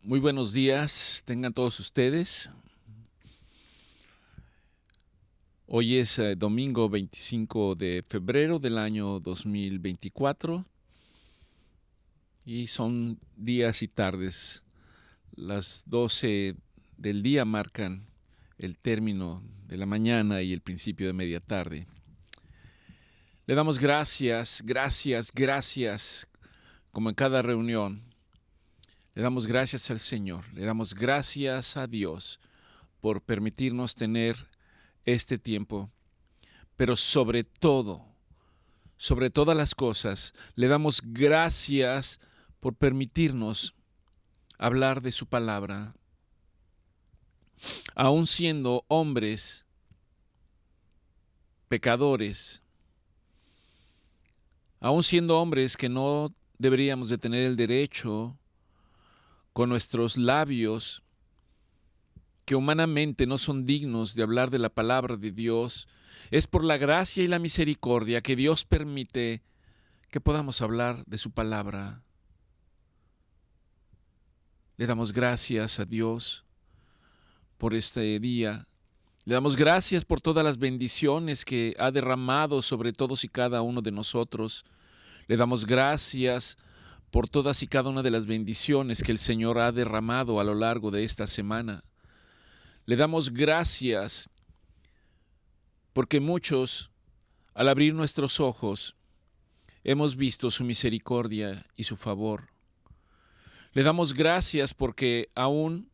Muy buenos días, tengan todos ustedes. Hoy es domingo 25 de febrero del año 2024 y son días y tardes. Las 12 del día marcan el término de la mañana y el principio de media tarde. Le damos gracias, como en cada reunión. Le damos gracias al Señor, le damos gracias a Dios por permitirnos tener este tiempo, pero sobre todas las cosas, le damos gracias por permitirnos hablar de su palabra, aun siendo hombres pecadores, aun siendo hombres que no deberíamos de tener el derecho con nuestros labios, que humanamente no son dignos de hablar de la palabra de Dios. Es por la gracia y la misericordia que Dios permite que podamos hablar de su palabra. Le damos gracias a Dios por este día. Le damos gracias por todas las bendiciones que ha derramado sobre todos y cada uno de nosotros. Le damos gracias por todas y cada una de las bendiciones que el Señor ha derramado a lo largo de esta semana. Le damos gracias porque muchos, al abrir nuestros ojos, hemos visto su misericordia y su favor. Le damos gracias porque aún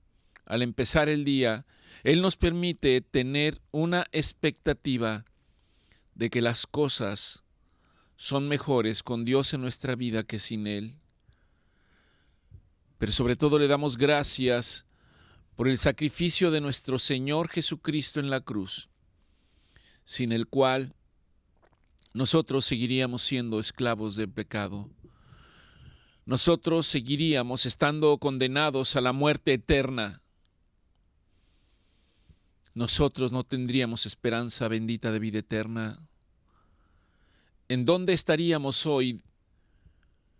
al empezar el día, Él nos permite tener una expectativa de que las cosas son mejores con Dios en nuestra vida que sin Él. Pero sobre todo le damos gracias por el sacrificio de nuestro Señor Jesucristo en la cruz, sin el cual nosotros seguiríamos siendo esclavos del pecado. Nosotros seguiríamos estando condenados a la muerte eterna. Nosotros no tendríamos esperanza bendita de vida eterna. ¿En dónde estaríamos hoy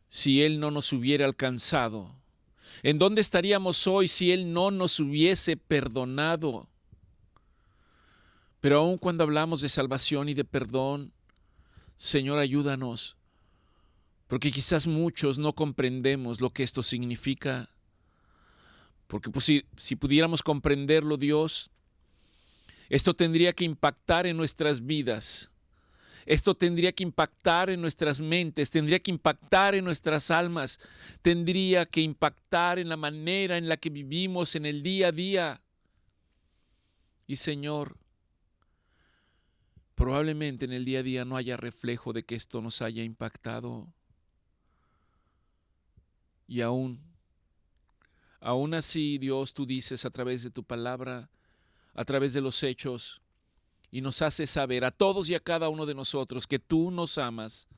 si Él no nos hubiera alcanzado? ¿En dónde estaríamos hoy si Él no nos hubiese perdonado? Pero aun cuando hablamos de salvación y de perdón, Señor, ayúdanos, porque quizás muchos no comprendemos lo que esto significa. Porque pues, si pudiéramos comprenderlo, Dios, esto tendría que impactar en nuestras vidas. Esto tendría que impactar en nuestras mentes, tendría que impactar en nuestras almas, tendría que impactar en la manera en la que vivimos en el día a día. Y Señor, probablemente en el día a día no haya reflejo de que esto nos haya impactado. Y aún así, Dios, tú dices a través de tu palabra, a través de los hechos, y nos haces saber a todos y a cada uno de nosotros que tú nos amas,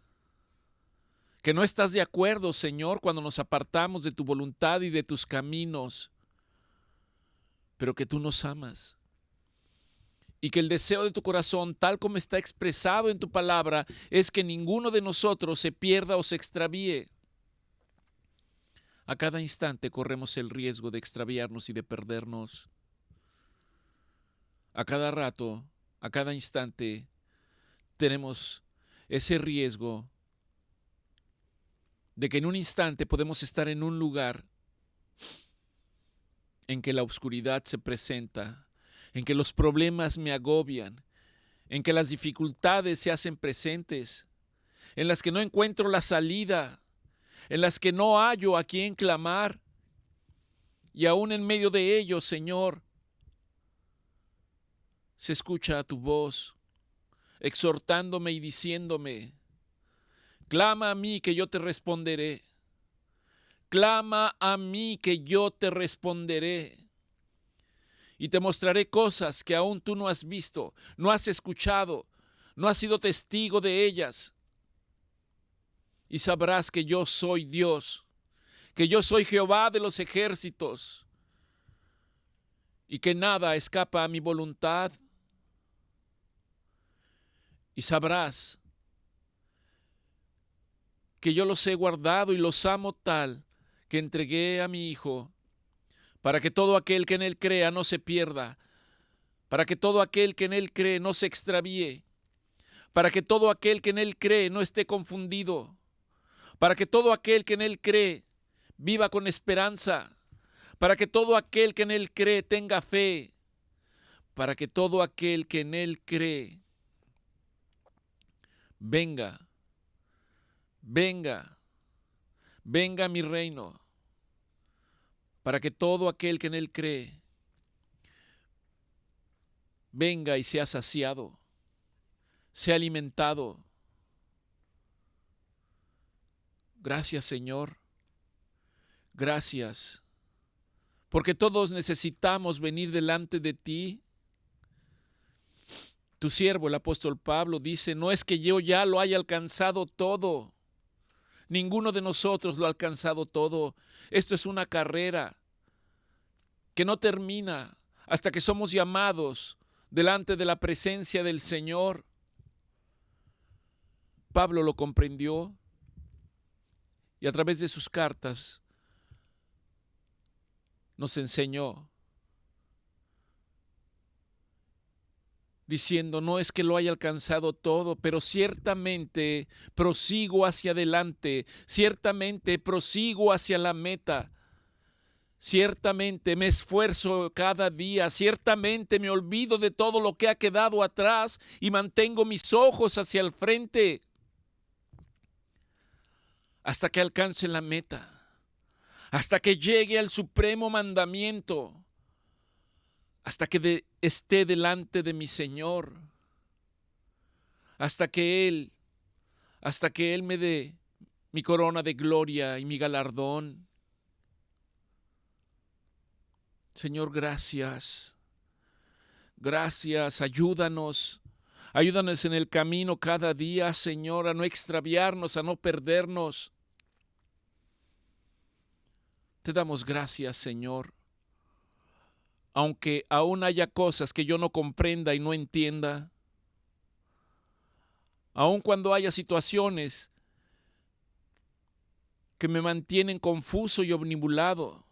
que no estás de acuerdo, Señor, cuando nos apartamos de tu voluntad y de tus caminos, pero que tú nos amas. Y que el deseo de tu corazón, tal como está expresado en tu palabra, es que ninguno de nosotros se pierda o se extravíe. A cada instante corremos el riesgo de extraviarnos y de perdernos. A cada rato, a cada instante, tenemos ese riesgo de que en un instante podemos estar en un lugar en que la oscuridad se presenta, en que los problemas me agobian, en que las dificultades se hacen presentes, en las que no encuentro la salida, en las que no hallo a quién clamar. Y aún en medio de ello, Señor, se escucha tu voz, exhortándome y diciéndome: clama a mí que yo te responderé. Clama a mí que yo te responderé. Y te mostraré cosas que aún tú no has visto, no has escuchado, no has sido testigo de ellas. Y sabrás que yo soy Dios, que yo soy Jehová de los ejércitos, y que nada escapa a mi voluntad. Y sabrás que yo los he guardado y los amo tal que entregué a mi Hijo para que todo aquel que en Él crea no se pierda, para que todo aquel que en Él cree no se extravíe, para que todo aquel que en Él cree no esté confundido, para que todo aquel que en Él cree viva con esperanza, para que todo aquel que en Él cree tenga fe, para que todo aquel que en Él cree venga, venga, venga a mi reino, para que todo aquel que en Él cree venga y sea saciado, sea alimentado. Gracias, Señor. Gracias, porque todos necesitamos venir delante de ti. Tu siervo, el apóstol Pablo, dice, no es que yo ya lo haya alcanzado todo. Ninguno de nosotros lo ha alcanzado todo. Esto es una carrera que no termina hasta que somos llamados delante de la presencia del Señor. Pablo lo comprendió y a través de sus cartas nos enseñó, diciendo, no es que lo haya alcanzado todo, pero ciertamente prosigo hacia adelante, ciertamente prosigo hacia la meta, ciertamente me esfuerzo cada día, ciertamente me olvido de todo lo que ha quedado atrás y mantengo mis ojos hacia el frente hasta que alcance la meta, hasta que llegue al supremo mandamiento, hasta que esté delante de mi Señor, hasta que Él me dé mi corona de gloria y mi galardón. Señor, gracias, gracias, ayúdanos en el camino cada día, Señor, a no extraviarnos, a no perdernos. Te damos gracias, Señor. Aunque aún haya cosas que yo no comprenda y no entienda, aun cuando haya situaciones que me mantienen confuso y omnibulado,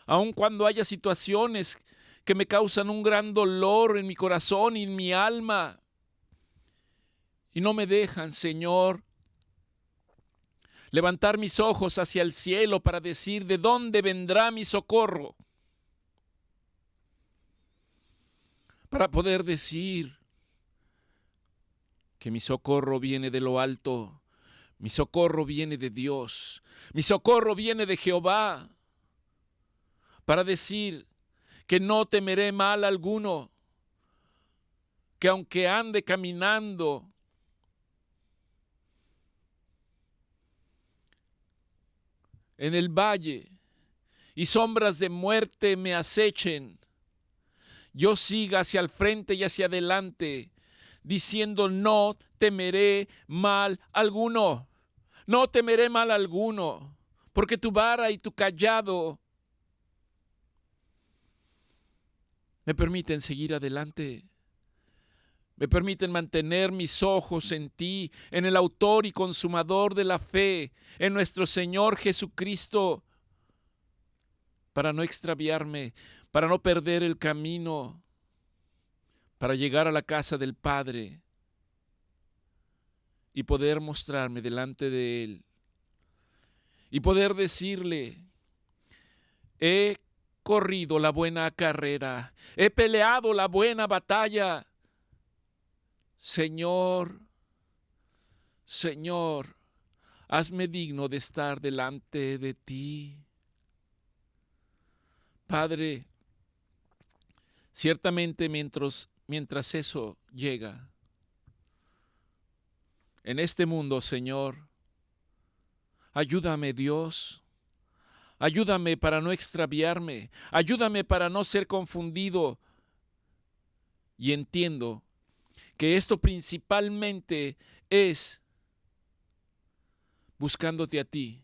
aun cuando haya situaciones que me causan un gran dolor en mi corazón y en mi alma, y no me dejan, Señor, levantar mis ojos hacia el cielo para decir, ¿de dónde vendrá mi socorro? Para poder decir que mi socorro viene de lo alto, mi socorro viene de Dios, mi socorro viene de Jehová. Para decir que no temeré mal alguno, que aunque ande caminando en el valle y sombras de muerte me acechen, yo siga hacia el frente y hacia adelante, diciendo no temeré mal alguno, no temeré mal alguno, porque tu vara y tu cayado me permiten seguir adelante, me permiten mantener mis ojos en ti, en el autor y consumador de la fe, en nuestro Señor Jesucristo, para no extraviarme, para no perder el camino, para llegar a la casa del Padre y poder mostrarme delante de Él y poder decirle, he corrido la buena carrera, he peleado la buena batalla. Señor, Señor, hazme digno de estar delante de ti. Padre, ciertamente mientras eso llega, en este mundo, Señor, ayúdame, Dios, ayúdame para no extraviarme, ayúdame para no ser confundido. Y entiendo que esto principalmente es buscándote a ti,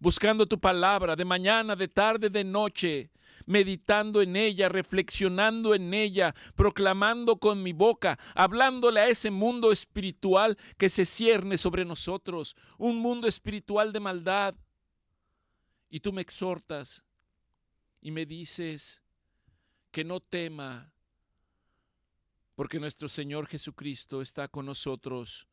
buscando tu palabra de mañana, de tarde, de noche, meditando en ella, reflexionando en ella, proclamando con mi boca, hablándole a ese mundo espiritual que se cierne sobre nosotros, un mundo espiritual de maldad. Y tú me exhortas y me dices que no tema, porque nuestro Señor Jesucristo está con nosotros,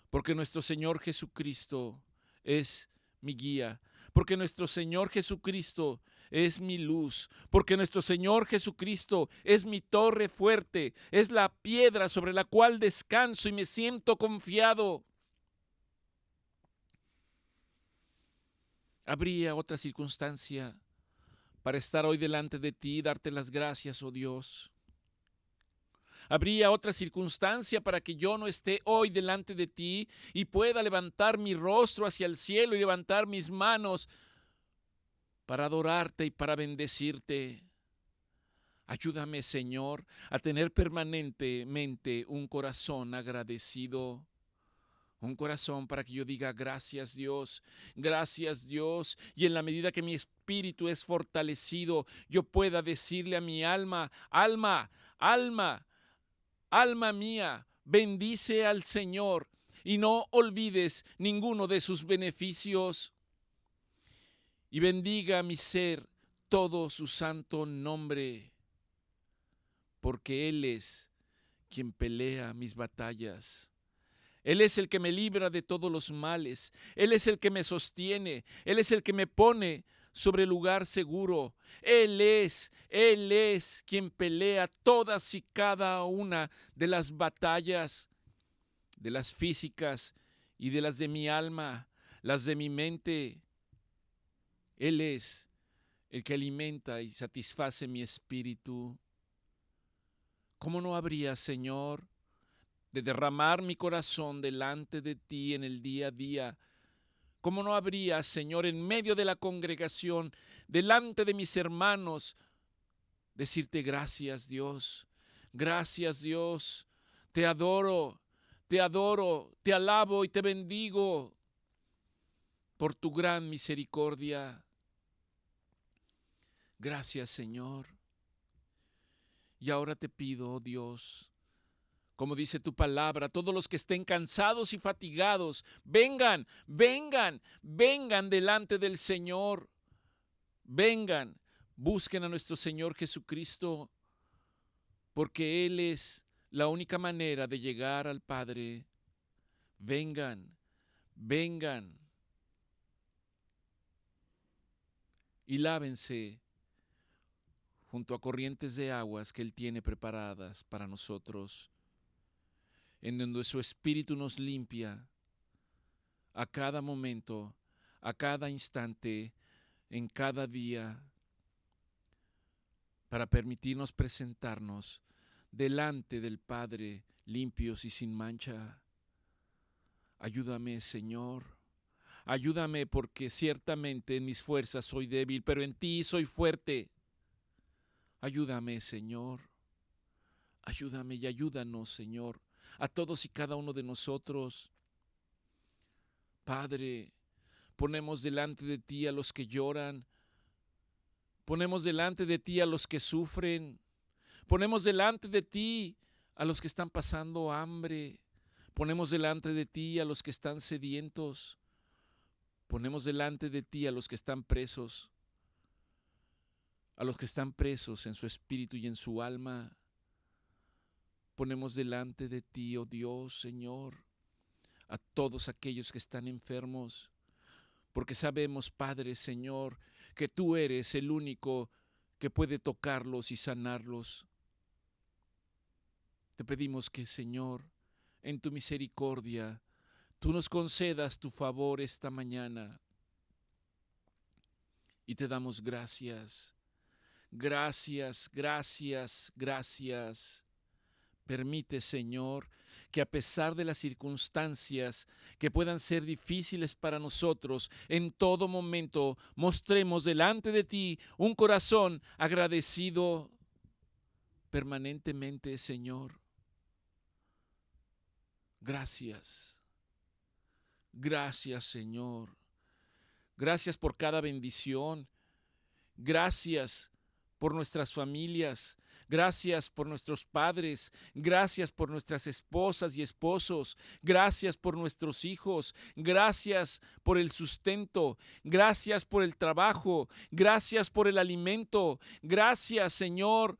porque nuestro Señor Jesucristo es mi guía, porque nuestro Señor Jesucristo es mi luz, porque nuestro Señor Jesucristo es mi torre fuerte, es la piedra sobre la cual descanso y me siento confiado. ¿Habría otra circunstancia para estar hoy delante de ti y darte las gracias, oh Dios? ¿Habría otra circunstancia para que yo no esté hoy delante de ti y pueda levantar mi rostro hacia el cielo y levantar mis manos para adorarte y para bendecirte? Ayúdame, Señor, a tener permanentemente un corazón agradecido. Un corazón para que yo diga gracias Dios, y en la medida que mi espíritu es fortalecido, yo pueda decirle a mi alma, alma mía, bendice al Señor y no olvides ninguno de sus beneficios. Y bendiga a mi ser todo su santo nombre, porque Él es quien pelea mis batallas. Él es el que me libra de todos los males. Él es el que me sostiene. Él es el que me pone sobre lugar seguro. Él es quien pelea todas y cada una de las batallas, de las físicas y de las de mi alma, las de mi mente. Él es el que alimenta y satisface mi espíritu. ¿Cómo no habría, Señor, de derramar mi corazón delante de ti en el día a día? ¿Cómo no habría, Señor, en medio de la congregación, delante de mis hermanos, decirte gracias, Dios? Gracias, Dios. Te adoro, te alabo y te bendigo por tu gran misericordia. Gracias, Señor. Y ahora te pido, oh Dios, como dice tu palabra, todos los que estén cansados y fatigados, vengan delante del Señor. Vengan, busquen a nuestro Señor Jesucristo, porque Él es la única manera de llegar al Padre. Vengan y lávense junto a corrientes de aguas que Él tiene preparadas para nosotros, en donde su Espíritu nos limpia a cada momento, a cada instante, en cada día, para permitirnos presentarnos delante del Padre limpios y sin mancha. Ayúdame, Señor. Ayúdame, porque ciertamente en mis fuerzas soy débil, pero en ti soy fuerte. Ayúdame, Señor. Ayúdame y ayúdanos, Señor, a todos y cada uno de nosotros. Padre, ponemos delante de ti a los que lloran, ponemos delante de ti a los que sufren, ponemos delante de ti a los que están pasando hambre, ponemos delante de ti a los que están sedientos, ponemos delante de ti a los que están presos, en su espíritu y en su alma. Ponemos delante de ti, oh Dios, Señor, a todos aquellos que están enfermos, porque sabemos, Padre, Señor, que tú eres el único que puede tocarlos y sanarlos. Te pedimos que, Señor, en tu misericordia, tú nos concedas tu favor esta mañana. Y te damos gracias. Gracias. Permite, Señor, que a pesar de las circunstancias que puedan ser difíciles para nosotros, en todo momento mostremos delante de ti un corazón agradecido permanentemente, Señor. Gracias, Señor. Gracias por cada bendición. Gracias por nuestras familias, gracias por nuestros padres, gracias por nuestras esposas y esposos, gracias por nuestros hijos, gracias por el sustento, gracias por el trabajo, gracias por el alimento, gracias, Señor,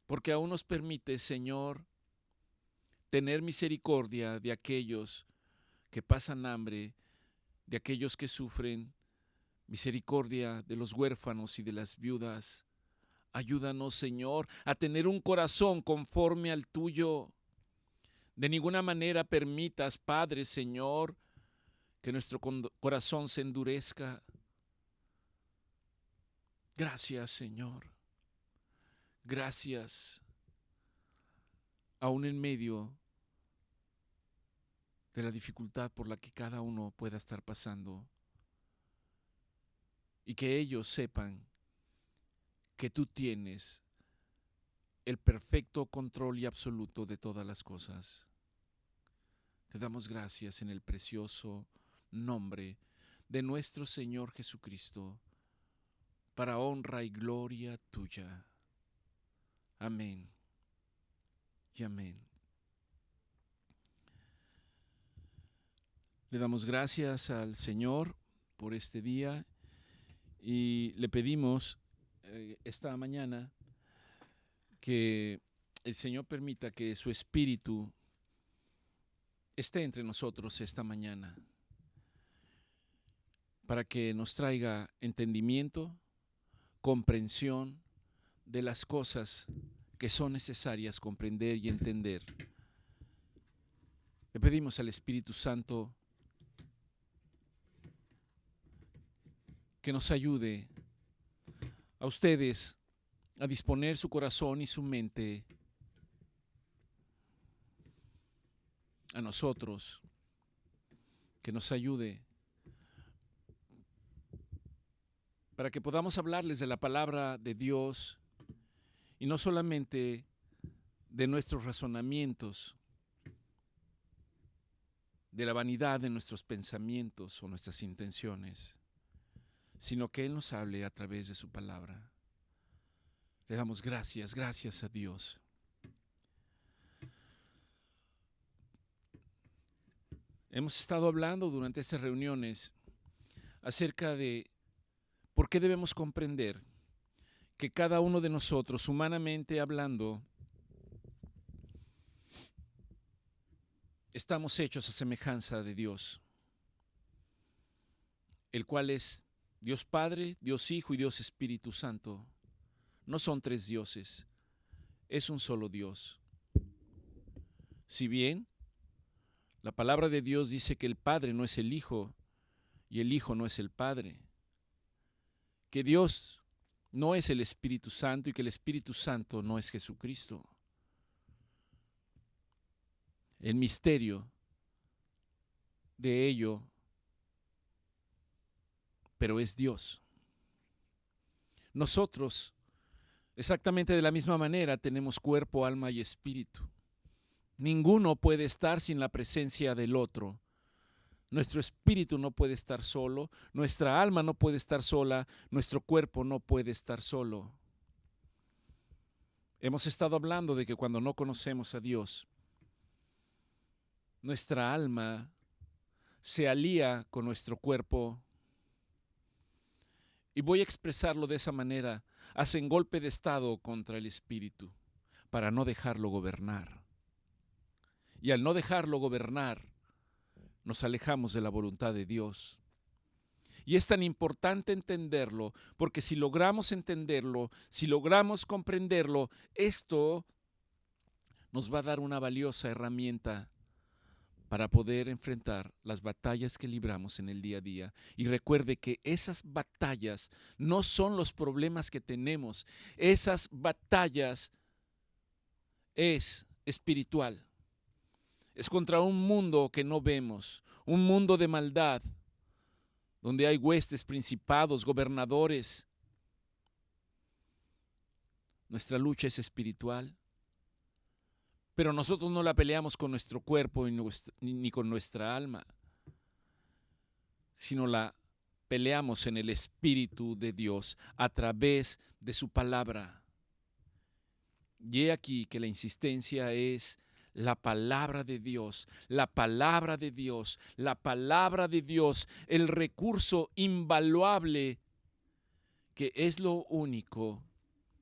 porque aún nos permite, Señor, tener misericordia de aquellos que pasan hambre, de aquellos que sufren, misericordia de los huérfanos y de las viudas. Ayúdanos, Señor, a tener un corazón conforme al tuyo. De ninguna manera permitas, Padre, Señor, que nuestro corazón se endurezca. Gracias, Señor. Gracias. Aún en medio de la dificultad por la que cada uno pueda estar pasando. Y que ellos sepan que tú tienes el perfecto control y absoluto de todas las cosas. Te damos gracias en el precioso nombre de nuestro Señor Jesucristo, para honra y gloria tuya. Amén y amén. Le damos gracias al Señor por este día y le pedimos esta mañana que el Señor permita que su Espíritu esté entre nosotros esta mañana, para que nos traiga entendimiento, comprensión de las cosas que son necesarias comprender y entender. Le pedimos al Espíritu Santo que nos ayude a ustedes a disponer su corazón y su mente, a nosotros, que nos ayude para que podamos hablarles de la palabra de Dios y no solamente de nuestros razonamientos, de la vanidad de nuestros pensamientos o nuestras intenciones, sino que Él nos hable a través de su palabra. Le damos gracias, gracias a Dios. Hemos estado hablando durante estas reuniones acerca de por qué debemos comprender que cada uno de nosotros, humanamente hablando, estamos hechos a semejanza de Dios, el cual es Dios Padre, Dios Hijo y Dios Espíritu Santo. No son tres dioses, es un solo Dios. Si bien la palabra de Dios dice que el Padre no es el Hijo y el Hijo no es el Padre, que Dios no es el Espíritu Santo y que el Espíritu Santo no es Jesucristo. El misterio de ello, pero es Dios. Nosotros, exactamente de la misma manera, tenemos cuerpo, alma y espíritu. Ninguno puede estar sin la presencia del otro. Nuestro espíritu no puede estar solo, nuestra alma no puede estar sola, nuestro cuerpo no puede estar solo. Hemos estado hablando de que cuando no conocemos a Dios, nuestra alma se alía con nuestro cuerpo, y voy a expresarlo de esa manera, hacen golpe de estado contra el espíritu para no dejarlo gobernar. Y al no dejarlo gobernar, nos alejamos de la voluntad de Dios. Y es tan importante entenderlo, porque si logramos entenderlo, si logramos comprenderlo, esto nos va a dar una valiosa herramienta para poder enfrentar las batallas que libramos en el día a día. Y recuerde que esas batallas no son los problemas que tenemos, esas batallas es espiritual. Es contra un mundo que no vemos, un mundo de maldad, donde hay huestes, principados, gobernadores. Nuestra lucha es espiritual, pero nosotros no la peleamos con nuestro cuerpo ni con nuestra alma, sino la peleamos en el Espíritu de Dios a través de su palabra. Y he aquí que la insistencia es la palabra de Dios, la palabra de Dios, la palabra de Dios, el recurso invaluable que es lo único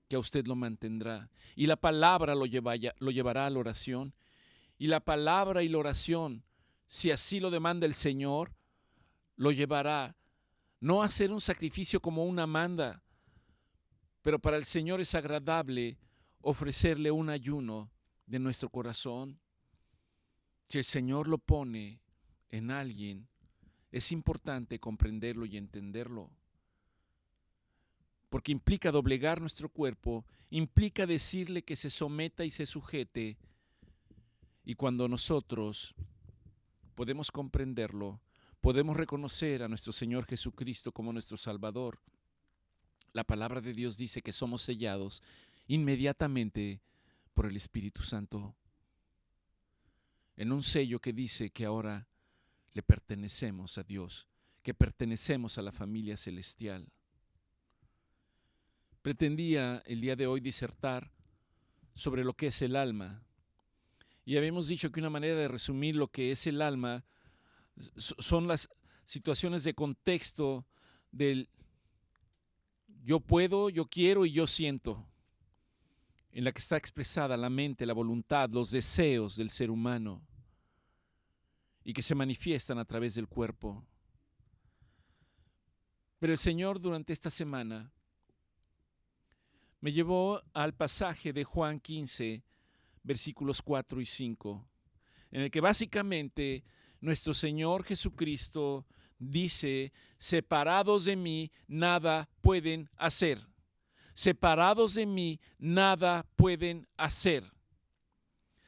que a usted lo mantendrá. Y la palabra lo llevará a la oración. Y la palabra y la oración, si así lo demanda el Señor, lo llevará no a hacer un sacrificio como una manda, pero para el Señor es agradable ofrecerle un ayuno de nuestro corazón. Si el Señor lo pone en alguien, es importante comprenderlo y entenderlo, porque implica doblegar nuestro cuerpo, implica decirle que se someta y se sujete. Y cuando nosotros podemos comprenderlo, podemos reconocer a nuestro Señor Jesucristo como nuestro Salvador. La palabra de Dios dice que somos sellados inmediatamente por el Espíritu Santo, en un sello que dice que ahora le pertenecemos a Dios, que pertenecemos a la familia celestial. Pretendía el día de hoy disertar sobre lo que es el alma. Y habíamos dicho que una manera de resumir lo que es el alma son las situaciones de contexto del yo puedo, yo quiero y yo siento, en la que está expresada la mente, la voluntad, los deseos del ser humano y que se manifiestan a través del cuerpo. Pero el Señor durante esta semana me llevó al pasaje de Juan 15, versículos 4 y 5, en el que básicamente nuestro Señor Jesucristo dice: separados de mí nada pueden hacer. Separados de mí nada pueden hacer.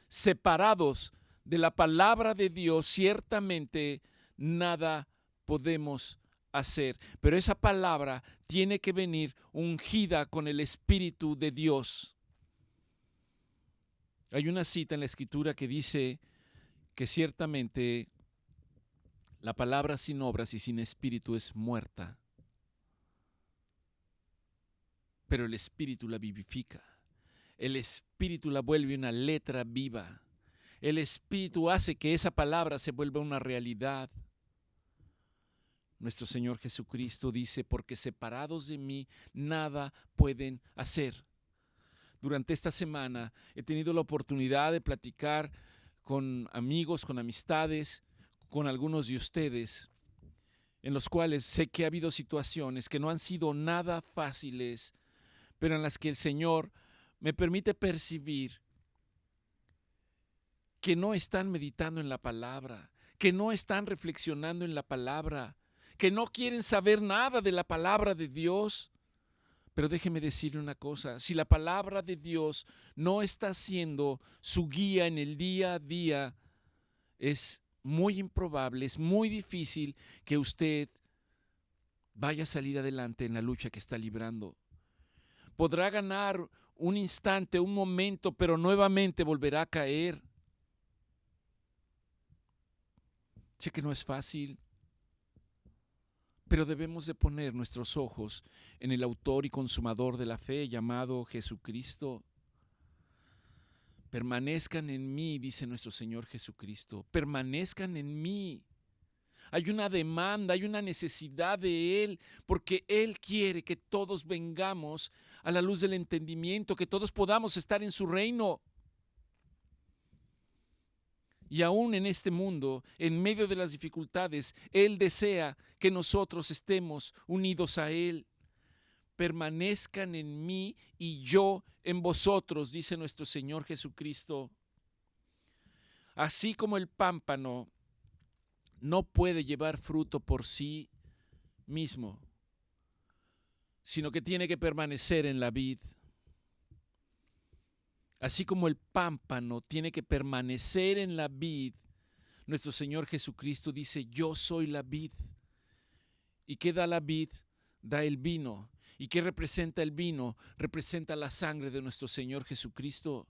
Separados de la palabra de Dios, ciertamente nada podemos hacer. Pero esa palabra tiene que venir ungida con el Espíritu de Dios. Hay una cita en la Escritura que dice que ciertamente la palabra sin obras y sin espíritu es muerta, pero el Espíritu la vivifica. El Espíritu la vuelve una letra viva. El Espíritu hace que esa palabra se vuelva una realidad. Nuestro Señor Jesucristo dice: porque separados de mí nada pueden hacer. Durante esta semana he tenido la oportunidad de platicar con amigos, con amistades, con algunos de ustedes, en los cuales sé que ha habido situaciones que no han sido nada fáciles, pero en las que el Señor me permite percibir que no están meditando en la palabra, que no están reflexionando en la palabra, que no quieren saber nada de la palabra de Dios. Pero déjeme decirle una cosa: si la palabra de Dios no está siendo su guía en el día a día, es muy improbable, es muy difícil que usted vaya a salir adelante en la lucha que está librando. Podrá ganar un instante, un momento, pero nuevamente volverá a caer. Sé que no es fácil, pero debemos de poner nuestros ojos en el autor y consumador de la fe, llamado Jesucristo. Permanezcan en mí, dice nuestro Señor Jesucristo, permanezcan en mí. Hay una demanda, hay una necesidad de Él, porque Él quiere que todos vengamos a la luz del entendimiento, que todos podamos estar en su reino. Y aún en este mundo, en medio de las dificultades, Él desea que nosotros estemos unidos a Él. Permanezcan en mí y yo en vosotros, dice nuestro Señor Jesucristo. Así como el pámpano no puede llevar fruto por sí mismo, sino que tiene que permanecer en la vid. Así como el pámpano tiene que permanecer en la vid, nuestro Señor Jesucristo dice: yo soy la vid. ¿Y qué da la vid? Da el vino. ¿Y qué representa el vino? Representa la sangre de nuestro Señor Jesucristo.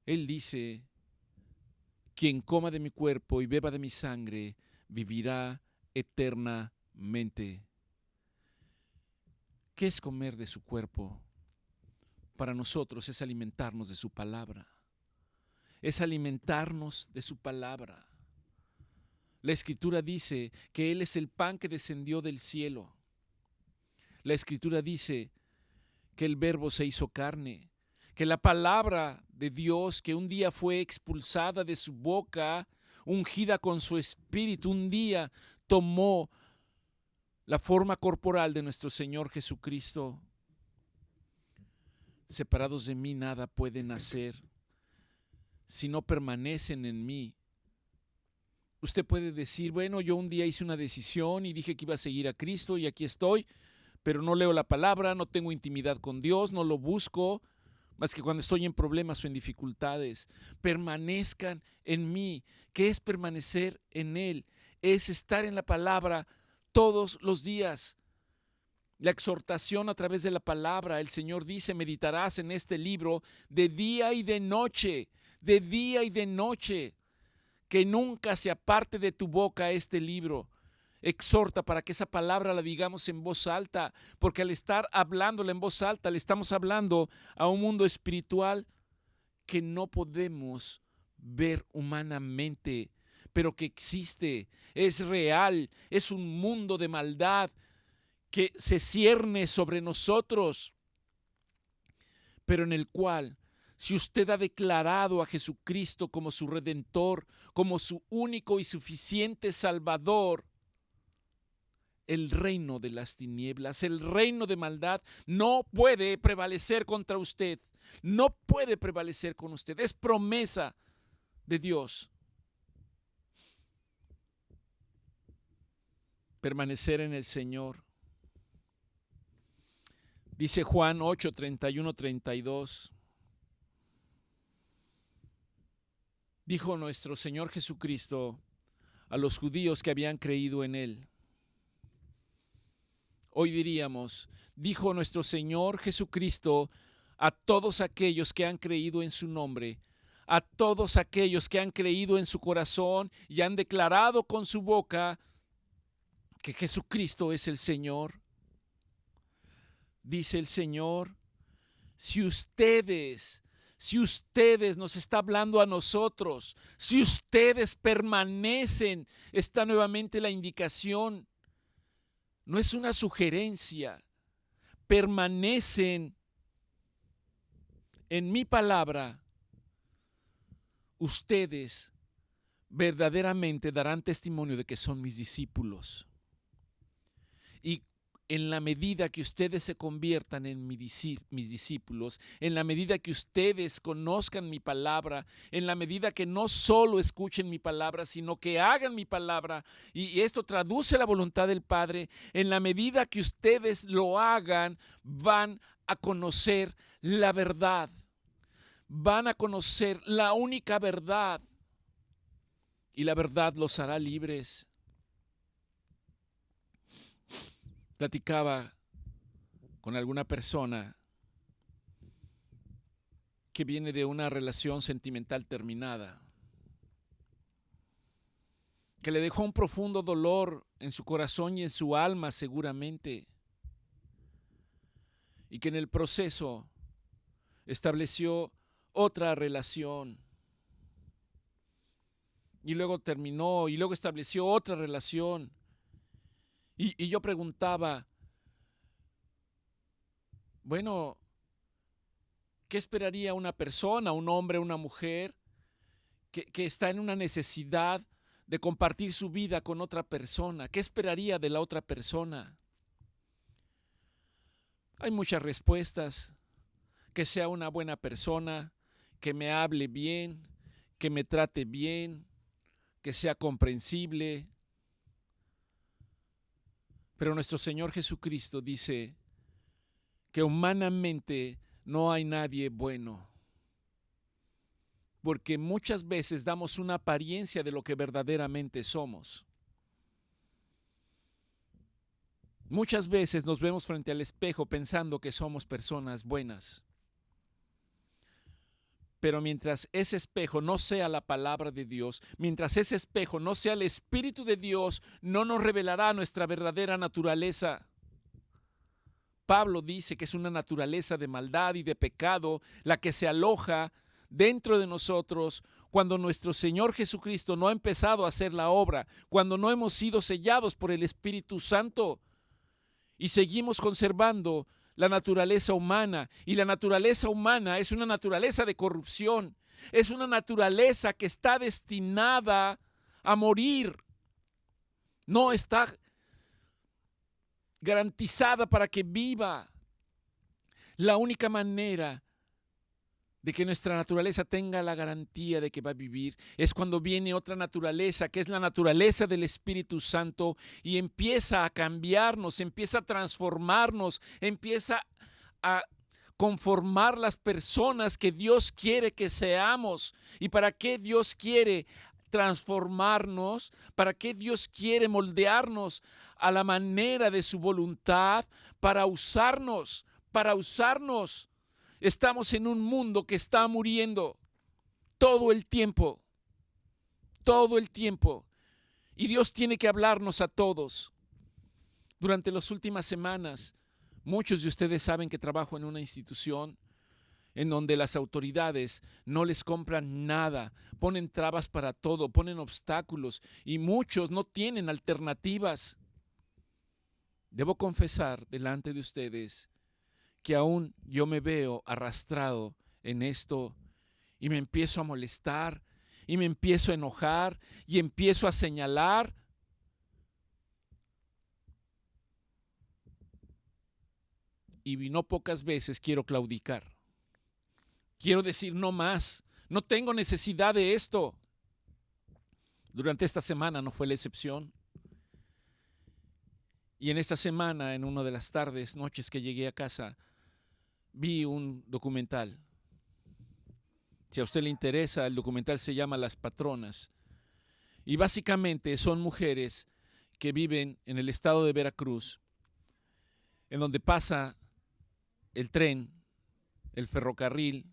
Él dice: quien coma de mi cuerpo y beba de mi sangre vivirá eternamente. ¿Qué es comer de su cuerpo? Para nosotros es alimentarnos de su palabra. Es alimentarnos de su palabra. La Escritura dice que Él es el pan que descendió del cielo. La Escritura dice que el Verbo se hizo carne, que la palabra de Dios que un día fue expulsada de su boca, ungida con su espíritu, un día tomó la forma corporal de nuestro Señor Jesucristo. Separados de mí nada pueden hacer si no permanecen en mí. Usted puede decir, bueno, yo un día hice una decisión y dije que iba a seguir a Cristo y aquí estoy, pero no leo la palabra, no tengo intimidad con Dios, no lo busco, más que cuando estoy en problemas o en dificultades. Permanezcan en mí. ¿Qué es permanecer en Él? Es estar en la palabra todos los días. La exhortación a través de la palabra, el Señor dice, meditarás en este libro de día y de noche, de día y de noche. Que nunca se aparte de tu boca este libro. Exhorta para que esa palabra la digamos en voz alta, porque al estar hablándola en voz alta, le estamos hablando a un mundo espiritual que no podemos ver humanamente, pero que existe, es real, es un mundo de maldad que se cierne sobre nosotros, pero en el cual, si usted ha declarado a Jesucristo como su Redentor, como su único y suficiente Salvador, el reino de las tinieblas, el reino de maldad, no puede prevalecer contra usted. No puede prevalecer con usted. Es promesa de Dios. Permanecer en el Señor. Dice Juan 8, 31, 32. Dijo nuestro Señor Jesucristo a los judíos que habían creído en Él. Hoy diríamos, dijo nuestro Señor Jesucristo a todos aquellos que han creído en su nombre, a todos aquellos que han creído en su corazón y han declarado con su boca que Jesucristo es el Señor. Dice el Señor, si ustedes nos está hablando a nosotros, si ustedes permanecen, está nuevamente la indicación, no es una sugerencia, permanecen en mi palabra, ustedes verdaderamente darán testimonio de que son mis discípulos. Y en la medida que ustedes se conviertan en mis discípulos, en la medida que ustedes conozcan mi palabra, en la medida que no solo escuchen mi palabra, sino que hagan mi palabra, y esto traduce la voluntad del Padre, en la medida que ustedes lo hagan, van a conocer la verdad, van a conocer la única verdad, y la verdad los hará libres. Platicaba con alguna persona que viene de una relación sentimental terminada, que le dejó un profundo dolor en su corazón y en su alma seguramente, y que en el proceso estableció otra relación, y luego terminó, y luego estableció otra relación. Y yo preguntaba, bueno, ¿qué esperaría una persona, un hombre, una mujer, que está en una necesidad de compartir su vida con otra persona? ¿Qué esperaría de la otra persona? Hay muchas respuestas. Que sea una buena persona, que me hable bien, que me trate bien, que sea comprensible. Pero nuestro Señor Jesucristo dice que humanamente no hay nadie bueno, porque muchas veces damos una apariencia de lo que verdaderamente somos. Muchas veces nos vemos frente al espejo pensando que somos personas buenas, Pero mientras ese espejo no sea la palabra de Dios, mientras ese espejo no sea el Espíritu de Dios, no nos revelará nuestra verdadera naturaleza. Pablo dice que es una naturaleza de maldad y de pecado la que se aloja dentro de nosotros cuando nuestro Señor Jesucristo no ha empezado a hacer la obra, cuando no hemos sido sellados por el Espíritu Santo y seguimos conservando la naturaleza humana. Y la naturaleza humana es una naturaleza de corrupción, es una naturaleza que está destinada a morir, no está garantizada para que viva. La única manera de que nuestra naturaleza tenga la garantía de que va a vivir es cuando viene otra naturaleza, que es la naturaleza del Espíritu Santo, y empieza a cambiarnos, empieza a transformarnos, empieza a conformar las personas que Dios quiere que seamos. ¿Y para qué Dios quiere transformarnos? ¿Para qué Dios quiere moldearnos a la manera de su voluntad? Para usarnos. Estamos en un mundo que está muriendo todo el tiempo. Y Dios tiene que hablarnos a todos. Durante las últimas semanas, muchos de ustedes saben que trabajo en una institución en donde las autoridades no les compran nada, ponen trabas para todo, ponen obstáculos y muchos no tienen alternativas. Debo confesar delante de ustedes que aún yo me veo arrastrado en esto y me empiezo a molestar y me empiezo a enojar y empiezo a señalar. Y no pocas veces quiero claudicar. Quiero decir no más. No tengo necesidad de esto. Durante esta semana no fue la excepción. Y en esta semana, en una de las tardes, noches que llegué a casa, vi un documental. Si a usted le interesa, el documental se llama Las Patronas. Y básicamente son mujeres que viven en el estado de Veracruz, en donde pasa el tren, el ferrocarril,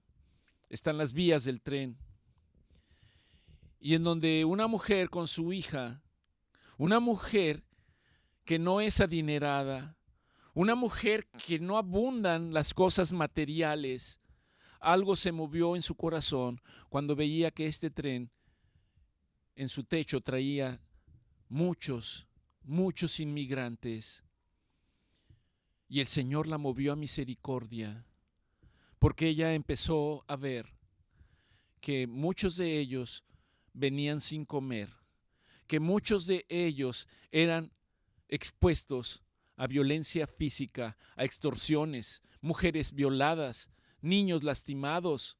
están las vías del tren, y en donde una mujer con su hija, una mujer que no es adinerada, una mujer que no abundan las cosas materiales, algo se movió en su corazón cuando veía que este tren en su techo traía muchos inmigrantes. Y el Señor la movió a misericordia, porque ella empezó a ver que muchos de ellos venían sin comer, que muchos de ellos eran expuestos a violencia física, a extorsiones, mujeres violadas, niños lastimados.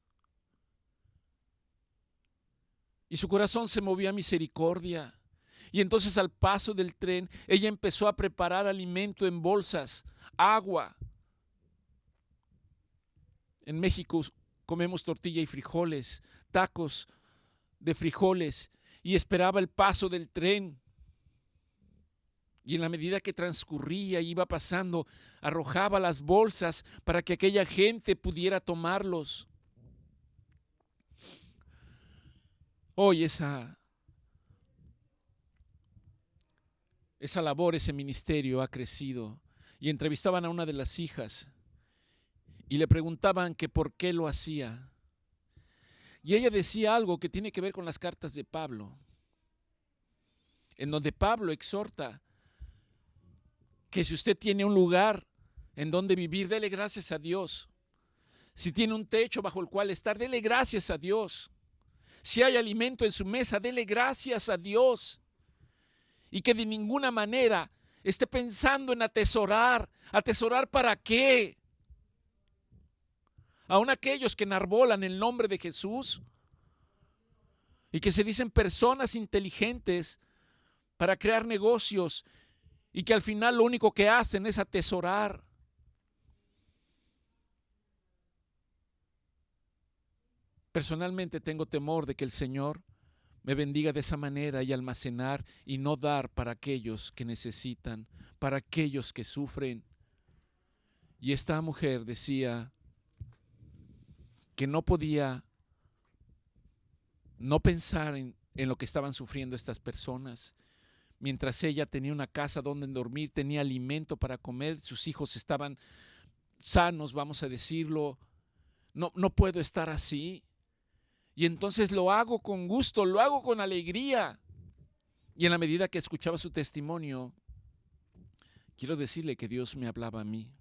Y su corazón se movió a misericordia. Y entonces al paso del tren, ella empezó a preparar alimento en bolsas, agua. En México comemos tortilla y frijoles, tacos de frijoles, y esperaba el paso del tren. Y en la medida que transcurría y iba pasando, arrojaba las bolsas para que aquella gente pudiera tomarlos. Hoy esa labor, ese ministerio ha crecido. Y entrevistaban a una de las hijas y le preguntaban que por qué lo hacía. Y ella decía algo que tiene que ver con las cartas de Pablo, en donde Pablo exhorta que si usted tiene un lugar en donde vivir, dele gracias a Dios. Si tiene un techo bajo el cual estar, dele gracias a Dios. Si hay alimento en su mesa, dele gracias a Dios. Y que de ninguna manera esté pensando en atesorar. ¿Atesorar para qué? Aún aquellos que enarbolan el nombre de Jesús y que se dicen personas inteligentes para crear negocios y que al final lo único que hacen es atesorar. Personalmente tengo temor de que el Señor me bendiga de esa manera y almacenar y no dar para aquellos que necesitan, para aquellos que sufren. Y esta mujer decía que no podía no pensar en lo que estaban sufriendo estas personas. Mientras ella tenía una casa donde dormir, tenía alimento para comer, sus hijos estaban sanos, vamos a decirlo. No puedo estar así. Y entonces lo hago con gusto, lo hago con alegría. Y en la medida que escuchaba su testimonio, quiero decirle que Dios me hablaba a mí.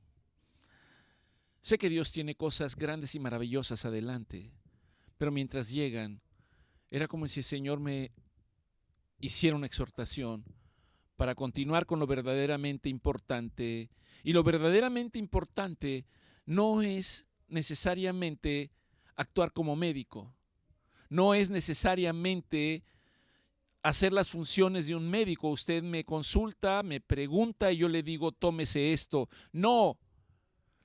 Sé que Dios tiene cosas grandes y maravillosas adelante, pero mientras llegan, era como si el Señor me hiciera una exhortación para continuar con lo verdaderamente importante. Y lo verdaderamente importante no es necesariamente actuar como médico, no es necesariamente hacer las funciones de un médico. Usted me consulta, me pregunta y yo le digo, tómese esto. No,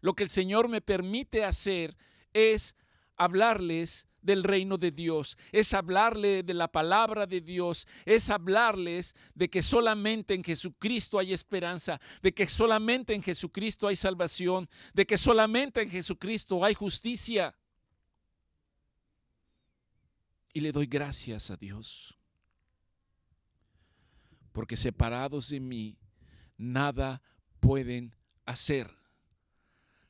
lo que el Señor me permite hacer es hablarles del reino de Dios, es hablarle de la palabra de Dios, es hablarles de que solamente en Jesucristo hay esperanza, de que solamente en Jesucristo hay salvación, de que solamente en Jesucristo hay justicia. Y le doy gracias a Dios, porque separados de mí, nada pueden hacer.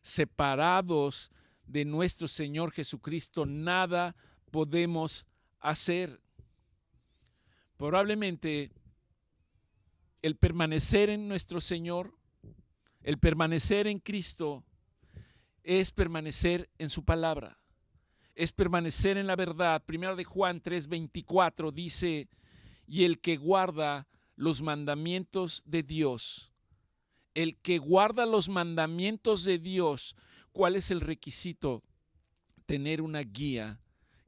Separados de nuestro Señor Jesucristo, nada podemos hacer. Probablemente el permanecer en nuestro Señor, el permanecer en Cristo, es permanecer en su palabra, es permanecer en la verdad. Primera de Juan 3:24 dice, y el que guarda los mandamientos de Dios, el que guarda los mandamientos de Dios. ¿Cuál es el requisito? Tener una guía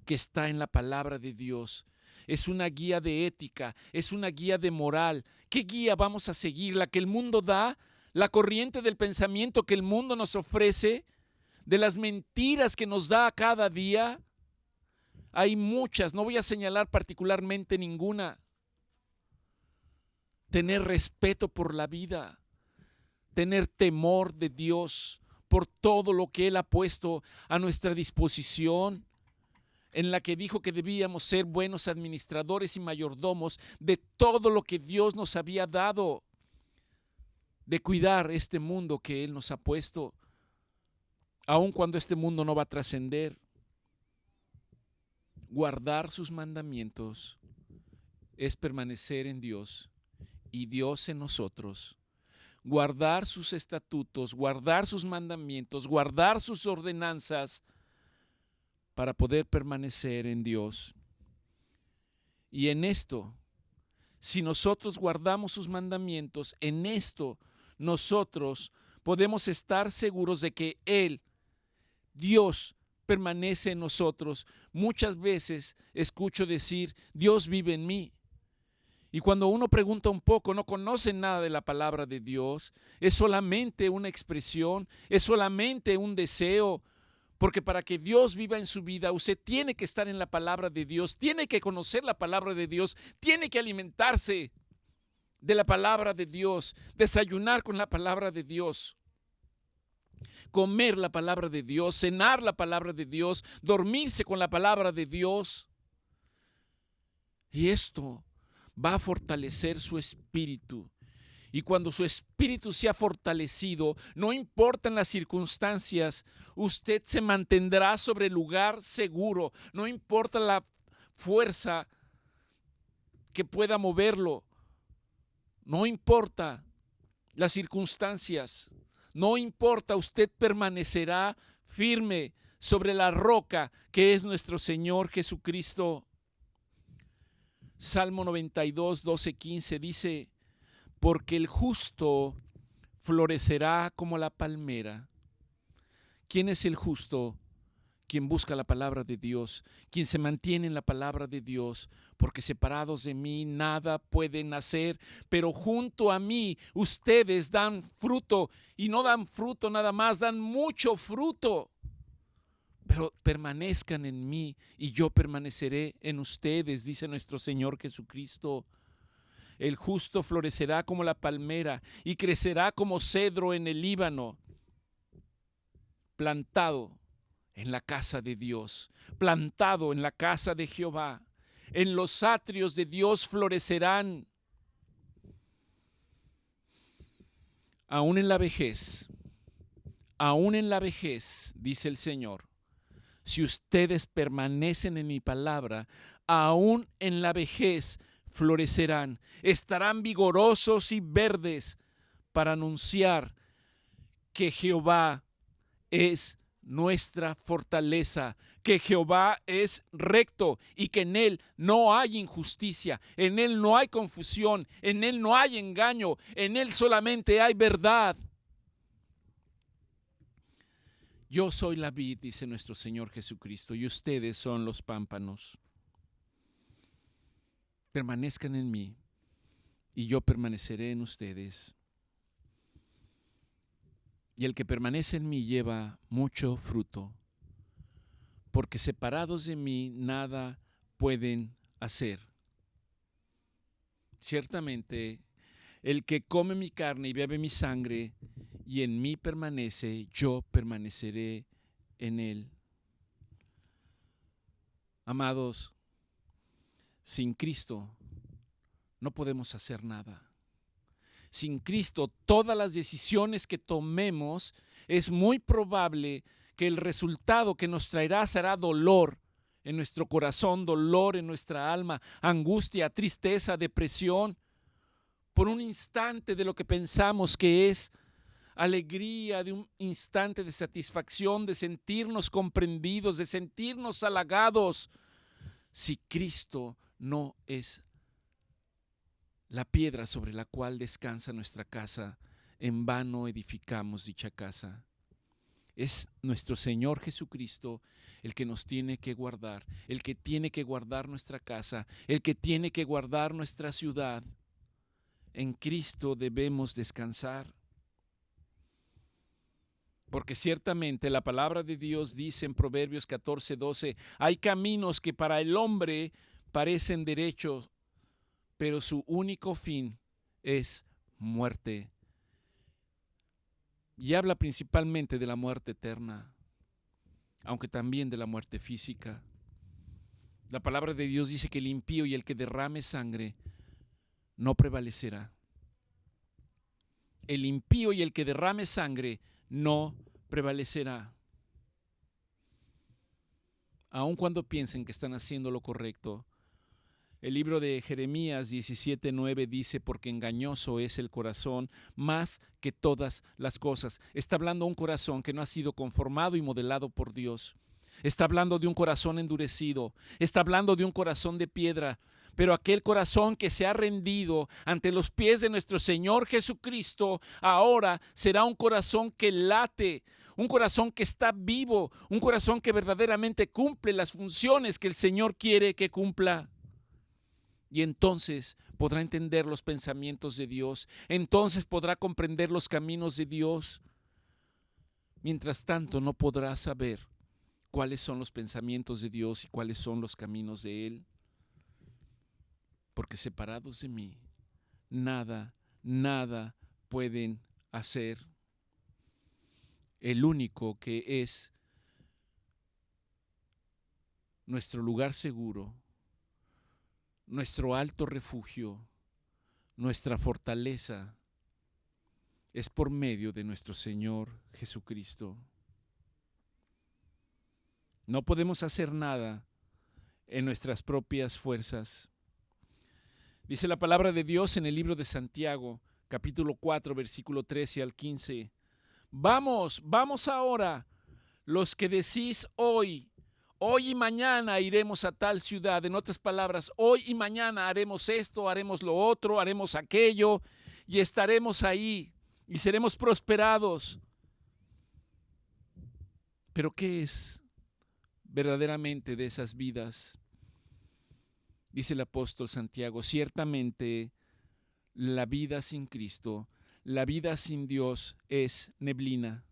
que está en la palabra de Dios. Es una guía de ética, es una guía de moral. ¿Qué guía vamos a seguir? ¿La que el mundo da? ¿La corriente del pensamiento que el mundo nos ofrece? ¿De las mentiras que nos da cada día? Hay muchas, no voy a señalar particularmente ninguna. Tener respeto por la vida, tener temor de Dios por todo lo que Él ha puesto a nuestra disposición, en la que dijo que debíamos ser buenos administradores y mayordomos de todo lo que Dios nos había dado, de cuidar este mundo que Él nos ha puesto, aun cuando este mundo no va a trascender. Guardar sus mandamientos es permanecer en Dios y Dios en nosotros. Guardar sus estatutos, guardar sus mandamientos, guardar sus ordenanzas para poder permanecer en Dios. Y en esto, si nosotros guardamos sus mandamientos, en esto nosotros podemos estar seguros de que Él, Dios, permanece en nosotros. Muchas veces escucho decir, Dios vive en mí. Y cuando uno pregunta un poco, no conocen nada de la palabra de Dios, es solamente una expresión, es solamente un deseo, porque para que Dios viva en su vida, usted tiene que estar en la palabra de Dios, tiene que conocer la palabra de Dios, tiene que alimentarse de la palabra de Dios, desayunar con la palabra de Dios, comer la palabra de Dios, cenar la palabra de Dios, dormirse con la palabra de Dios. Y esto va a fortalecer su espíritu. Y cuando su espíritu sea fortalecido, no importan las circunstancias, usted se mantendrá sobre el lugar seguro. No importa la fuerza que pueda moverlo. No importa las circunstancias. No importa, usted permanecerá firme sobre la roca que es nuestro Señor Jesucristo. Salmo 92, 12, 15 dice, porque el justo florecerá como la palmera. ¿Quién es el justo? Quien busca la palabra de Dios, quien se mantiene en la palabra de Dios, porque separados de mí nada pueden hacer, pero junto a mí ustedes dan fruto, y no dan fruto nada más, dan mucho fruto. Pero permanezcan en mí y yo permaneceré en ustedes, dice nuestro Señor Jesucristo. El justo florecerá como la palmera y crecerá como cedro en el Líbano, plantado en la casa de Dios, plantado en la casa de Jehová. en los atrios de Dios florecerán. Aún en la vejez, dice el Señor, si ustedes permanecen en mi palabra, aún en la vejez florecerán, estarán vigorosos y verdes para anunciar que Jehová es nuestra fortaleza, que Jehová es recto y que en Él no hay injusticia, en Él no hay confusión, en Él no hay engaño, en Él solamente hay verdad. Yo soy la vid, dice nuestro Señor Jesucristo, y ustedes son los pámpanos. Permanezcan en mí y yo permaneceré en ustedes. Y el que permanece en mí lleva mucho fruto, porque separados de mí nada pueden hacer. Ciertamente, el que come mi carne y bebe mi sangre y en mí permanece, yo permaneceré en él. Amados, sin Cristo no podemos hacer nada. Sin Cristo, todas las decisiones que tomemos, es muy probable que el resultado que nos traerá será dolor en nuestro corazón, dolor en nuestra alma, angustia, tristeza, depresión. Por un instante de lo que pensamos que es alegría, de un instante de satisfacción, de sentirnos comprendidos, de sentirnos halagados. Si Cristo no es la piedra sobre la cual descansa nuestra casa, en vano edificamos dicha casa. Es nuestro Señor Jesucristo el que nos tiene que guardar, el que tiene que guardar nuestra casa, el que tiene que guardar nuestra ciudad. En Cristo debemos descansar. Porque ciertamente la palabra de Dios dice en Proverbios 14:12, hay caminos que para el hombre parecen derechos, pero su único fin es muerte. Y habla principalmente de la muerte eterna, aunque también de la muerte física. La palabra de Dios dice que el impío y el que derrame sangre no prevalecerá. El impío y el que derrame sangre no prevalecerá. Aun cuando piensen que están haciendo lo correcto. El libro de Jeremías 17:9 dice, porque engañoso es el corazón más que todas las cosas. Está hablando de un corazón que no ha sido conformado y modelado por Dios. Está hablando de un corazón endurecido. Está hablando de un corazón de piedra. Pero aquel corazón que se ha rendido ante los pies de nuestro Señor Jesucristo, ahora será un corazón que late, un corazón que está vivo, un corazón que verdaderamente cumple las funciones que el Señor quiere que cumpla. Y entonces podrá entender los pensamientos de Dios. Entonces podrá comprender los caminos de Dios. Mientras tanto, no podrá saber cuáles son los pensamientos de Dios y cuáles son los caminos de Él. Porque separados de mí, nada pueden hacer. El único que es nuestro lugar seguro, nuestro alto refugio, nuestra fortaleza, es por medio de nuestro Señor Jesucristo. No podemos hacer nada en nuestras propias fuerzas. Dice la palabra de Dios en el libro de Santiago, capítulo 4, versículo 13 al 15. Vamos ahora, los que decís hoy y mañana iremos a tal ciudad. En otras palabras, hoy y mañana haremos esto, haremos lo otro, haremos aquello y estaremos ahí y seremos prosperados. Pero ¿qué es verdaderamente de esas vidas? Dice el apóstol Santiago, ciertamente la vida sin Cristo, la vida sin Dios es neblina,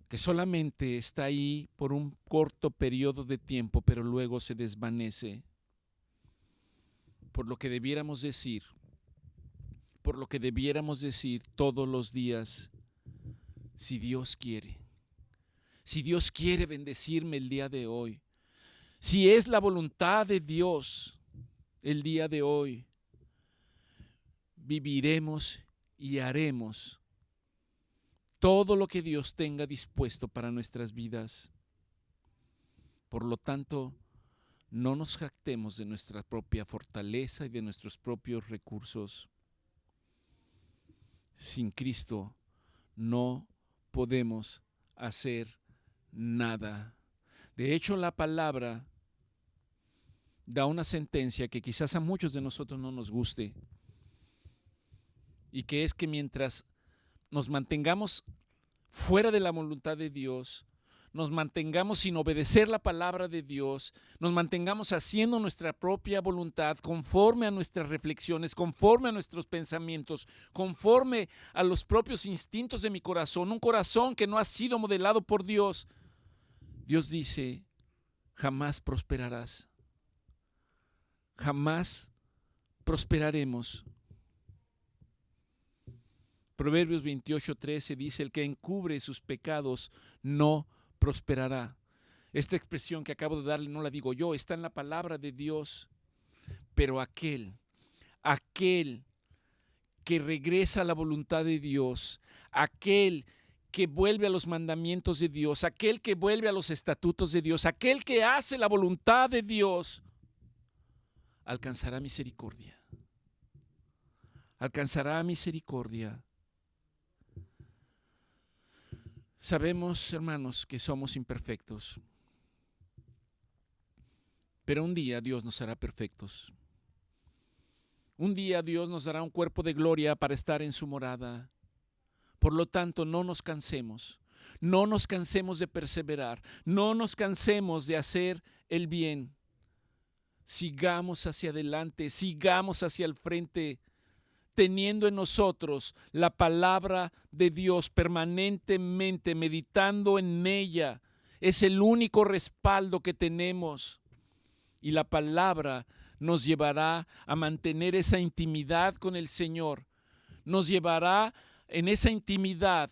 que solamente está ahí por un corto periodo de tiempo, pero luego se desvanece. Por lo que debiéramos decir todos los días, si Dios quiere bendecirme el día de hoy, Si es la voluntad de Dios, el día de hoy viviremos y haremos todo lo que Dios tenga dispuesto para nuestras vidas. Por lo tanto, no nos jactemos de nuestra propia fortaleza y de nuestros propios recursos. Sin Cristo no podemos hacer nada. De hecho, la palabra da una sentencia que quizás a muchos de nosotros no nos guste, y que es que mientras nos mantengamos fuera de la voluntad de Dios, nos mantengamos sin obedecer la palabra de Dios, nos mantengamos haciendo nuestra propia voluntad conforme a nuestras reflexiones, conforme a nuestros pensamientos, conforme a los propios instintos de mi corazón, un corazón que no ha sido modelado por Dios. Dios dice, jamás prosperarás, jamás prosperaremos. Proverbios 28:13 dice, el que encubre sus pecados no prosperará. Esta expresión que acabo de darle no la digo yo, está en la palabra de Dios. Pero aquel que regresa a la voluntad de Dios, aquel que vuelve a los mandamientos de Dios, aquel que vuelve a los estatutos de Dios, aquel que hace la voluntad de Dios, alcanzará misericordia. Alcanzará misericordia. Sabemos, hermanos, que somos imperfectos, pero un día Dios nos hará perfectos. Un día Dios nos dará un cuerpo de gloria para estar en su morada. Por lo tanto, no nos cansemos de perseverar, no nos cansemos de hacer el bien. Sigamos hacia adelante, sigamos hacia el frente, teniendo en nosotros la palabra de Dios permanentemente, meditando en ella. Es el único respaldo que tenemos. Y la palabra nos llevará a mantener esa intimidad con el Señor. Nos llevará en esa intimidad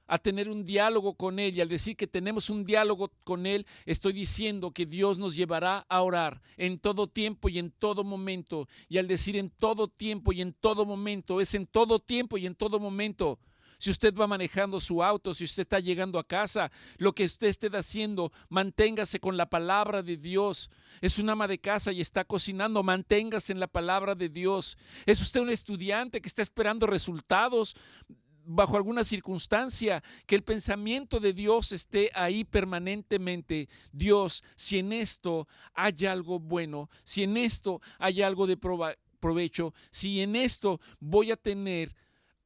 a tener un diálogo con Él. Y al decir que tenemos un diálogo con Él, estoy diciendo que Dios nos llevará a orar en todo tiempo y en todo momento. Y al decir en todo tiempo y en todo momento, es en todo tiempo y en todo momento. Si usted va manejando su auto, si usted está llegando a casa, lo que usted esté haciendo, manténgase con la palabra de Dios. Es una ama de casa y está cocinando, manténgase en la palabra de Dios. Es usted un estudiante que está esperando resultados bajo alguna circunstancia, que el pensamiento de Dios esté ahí permanentemente. Dios, si en esto hay algo bueno, si en esto hay algo de provecho, si en esto voy a tener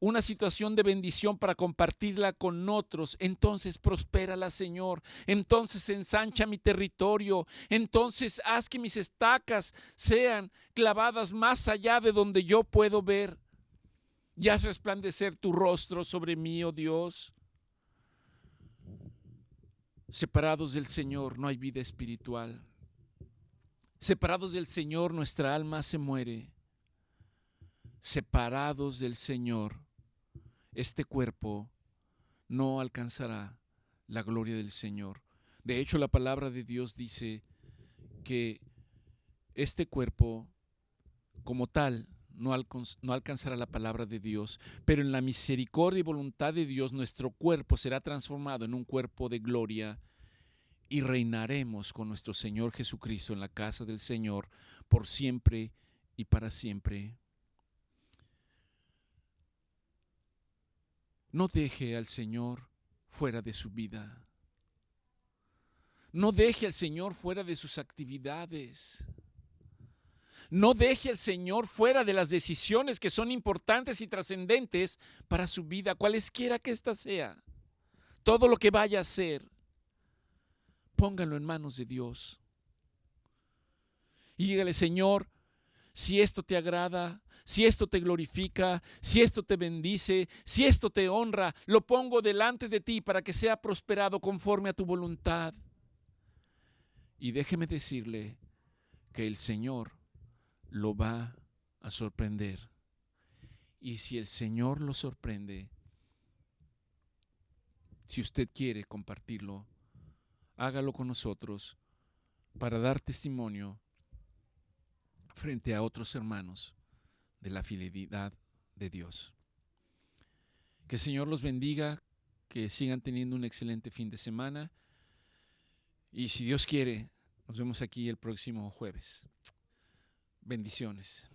una situación de bendición para compartirla con otros, entonces prospérala, Señor. Entonces ensancha mi territorio. Entonces haz que mis estacas sean clavadas más allá de donde yo puedo ver. Y haz resplandecer tu rostro sobre mí, oh Dios. Separados del Señor no hay vida espiritual. Separados del Señor nuestra alma se muere. Separados del Señor, este cuerpo no alcanzará la gloria del Señor. De hecho, la palabra de Dios dice que este cuerpo como tal no alcanzará la palabra de Dios, pero en la misericordia y voluntad de Dios nuestro cuerpo será transformado en un cuerpo de gloria y reinaremos con nuestro Señor Jesucristo en la casa del Señor por siempre y para siempre. No deje al Señor fuera de su vida. No deje al Señor fuera de sus actividades. No deje al Señor fuera de las decisiones que son importantes y trascendentes para su vida, cualesquiera que ésta sea. Todo lo que vaya a hacer, póngalo en manos de Dios. Y dígale, Señor, si esto te agrada, si esto te glorifica, si esto te bendice, si esto te honra, lo pongo delante de ti para que sea prosperado conforme a tu voluntad. Y déjeme decirle que el Señor lo va a sorprender. Y si el Señor lo sorprende, si usted quiere compartirlo, hágalo con nosotros para dar testimonio frente a otros hermanos de la fidelidad de Dios. Que el Señor los bendiga, que sigan teniendo un excelente fin de semana y si Dios quiere, nos vemos aquí el próximo jueves. Bendiciones.